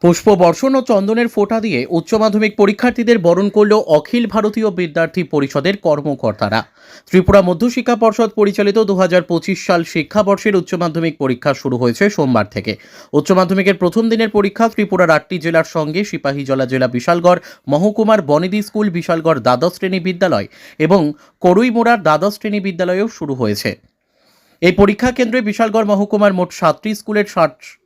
পুষ্প বর্ষণ ও চন্দনের ফোঁটা দিয়ে উচ্চ মাধ্যমিক পরীক্ষার্থীদের বরণ করল অখিল ভারতীয় বিদ্যার্থী পরিষদের কর্মকর্তারা। ত্রিপুরা মধ্যশিক্ষা পর্ষদ পরিচালিত 2025 সাল শিক্ষাবর্ষের উচ্চ মাধ্যমিক পরীক্ষা শুরু হয়েছে সোমবার থেকে। উচ্চ মাধ্যমিকের প্রথম দিনের পরীক্ষা ত্রিপুরার 8টি জেলার সঙ্গে সিপাহীজলা জেলা বিশালগড় মহকুমার বনেদি স্কুল, বিশালগড় দ্বাদশ শ্রেণী বিদ্যালয় এবং করুইমোড়ার দ্বাদশ শ্রেণী বিদ্যালয়েও শুরু হয়েছে। এই পরীক্ষা কেন্দ্রে বিশালগড় মহকুমার মোট 7টি স্কুলের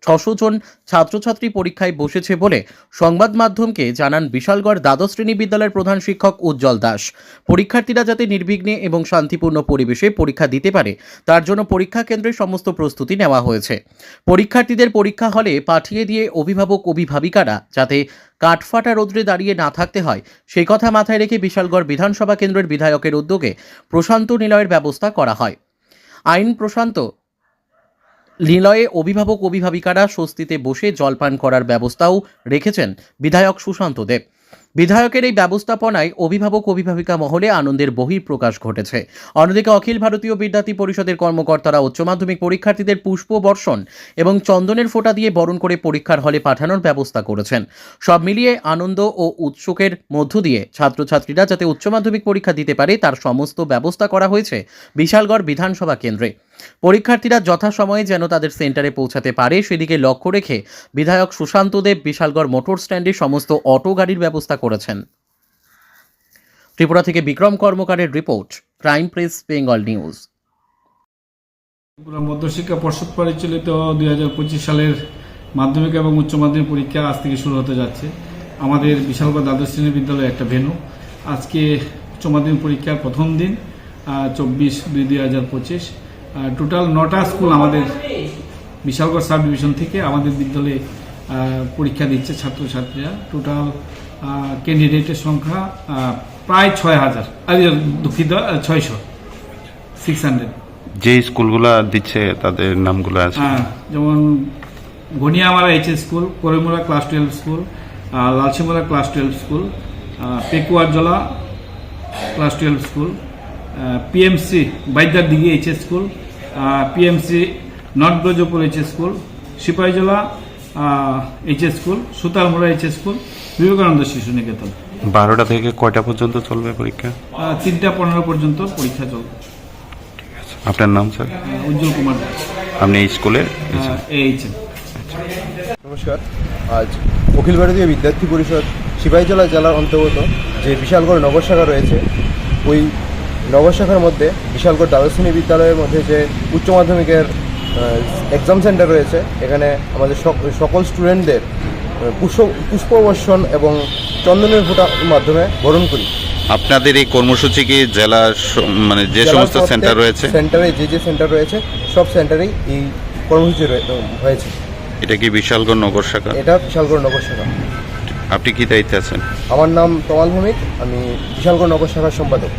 600 জন ছাত্রছাত্রী পরীক্ষায় বসেছে বলে সংবাদ মাধ্যমকে জানান বিশালগড় দ্বাদশ শ্রেণী বিদ্যালয়ের প্রধান শিক্ষক উজ্জ্বল দাস। পরীক্ষার্থীরা যাতে নির্বিঘ্নে এবং শান্তিপূর্ণ পরিবেশে পরীক্ষা দিতে পারে তার জন্য পরীক্ষা কেন্দ্রে সমস্ত প্রস্তুতি নেওয়া হয়েছে। পরীক্ষার্থীদের পরীক্ষা হলে পাঠিয়ে দিয়ে অভিভাবক অভিভাবিকারা যাতে কাঠফাটা রোদ্রে দাঁড়িয়ে না থাকতে হয় সেই কথা মাথায় রেখে বিশালগড় বিধানসভা কেন্দ্রের বিধায়কের উদ্যোগে প্রশান্ত নিলয়ের ব্যবস্থা করা হয়। আইন প্রশান্ত নিলয়ে অভিভাবক অভিভাবিকারা স্বস্তিতে বসে জলপান করার ব্যবস্থাও রেখেছেন বিধায়ক সুশান্ত দেব। বিধায়কের এই ব্যবস্থাপনায় অভিভাবক অভিভাবিকা মহলে আনন্দের বহিঃপ্রকাশ ঘটেছে। অন্যদিকে অখিল ভারতীয় বিদ্যার্থী পরিষদের কর্মকর্তারা উচ্চ মাধ্যমিক পরীক্ষার্থীদের পুষ্প বর্ষণ এবং চন্দনের ফোঁটা দিয়ে বরণ করে পরীক্ষার হলে পাঠানোর ব্যবস্থা করেছেন। সব মিলিয়ে আনন্দ ও উৎসুকের মধ্য দিয়ে ছাত্রছাত্রীরা যাতে উচ্চ মাধ্যমিক পরীক্ষা দিতে পারে তার সমস্ত ব্যবস্থা করা হয়েছে বিশালগড় বিধানসভা কেন্দ্রে। পরীক্ষার্থীরা যথাসময়ে যেন তাদের সেন্টারে পৌঁছাতে পারে সেদিকে লক্ষ্য রেখে বিধায়ক সুশান্ত দেব বিশালগড় মোটর স্ট্যান্ডে সমস্ত অটো গাড়ির ব্যবস্থা করেছেন। ত্রিপুরা থেকে বিক্রম কর্মকারের report, crime press Bengal news. Tripura মধ্যশিক্ষা পর্ষদ পরিচালিত 2025 সালের মাধ্যমিক এবং উচ্চ মাধ্যমিক পরীক্ষা আজ থেকে শুরু হতে যাচ্ছে। আমাদের বিশালগড় দ্বাদশ শ্রেণী বিদ্যালয়ে একটা ভেন্যু। আজকে উচ্চ মাধ্যমিক পরীক্ষার প্রথম দিন 24/2/2025। টোটাল 9টা স্কুল আমাদের বিশালগড় সাব ডিভিশন থেকে আমাদের বিদ্যালয়ে পরীক্ষা দিচ্ছে ছাত্রছাত্রীরা। টোটাল ক্যান্ডিডেটের সংখ্যা প্রায় 6,000, দুঃখিত 600। যে স্কুলগুলো দিচ্ছে তাদের নামগুলো আছে, যেমন Ghaniyamara HS school, Karuimora class 12 school, Lalsimora class 12 school, Pekuarjala class 12 school, PMC Baidar Dighi HS school, PMC north Brajapur HS school, Sipahijala HS school, Sutarmora HS school, Vivekananda Shishu Niketan. 12টা থেকে কয়টা পর্যন্ত চলবে পরীক্ষা? 3টা 15 পর্যন্ত পরীক্ষা চলবে। আপনার নাম স্যার? উজ্জ্বল কুমার দাস। আপনি এই স্কুলের এইচএম। নমস্কার। আজ অখিল ভারতীয় বিদ্যার্থী পরিষদ সিপাহীজলা জেলার অন্তর্গত যে বিশালগড় নগর শাখা রয়েছে, ওই নগর শাখার মধ্যে বিশালগড় দ্বাদশ শ্রেণী বিদ্যালয়ের মধ্যে যে উচ্চ মাধ্যমিকের এক্সাম সেন্টার রয়েছে, এখানে আমাদের সকল স্টুডেন্টদের পুষ্পবর্ষণ এবং চন্দনের ফোঁটার মাধ্যমে বরণ করি। আপনাদের এই কর্মসূচি কি জেলার মানে যে সমস্ত সেন্টার রয়েছে, সেন্টারে যে সেন্টার রয়েছে সব সেন্টারেই এই কর্মসূচি হয়েছে। এটা কি বিশালগড় নগর শাখা? এটা বিশালগড় নগর শাখা। আপনি কি দায়িত্বে আছেন? আমার নাম তমাল ভৌমিক, আমি বিশালগড় নগর শাখার সম্পাদক।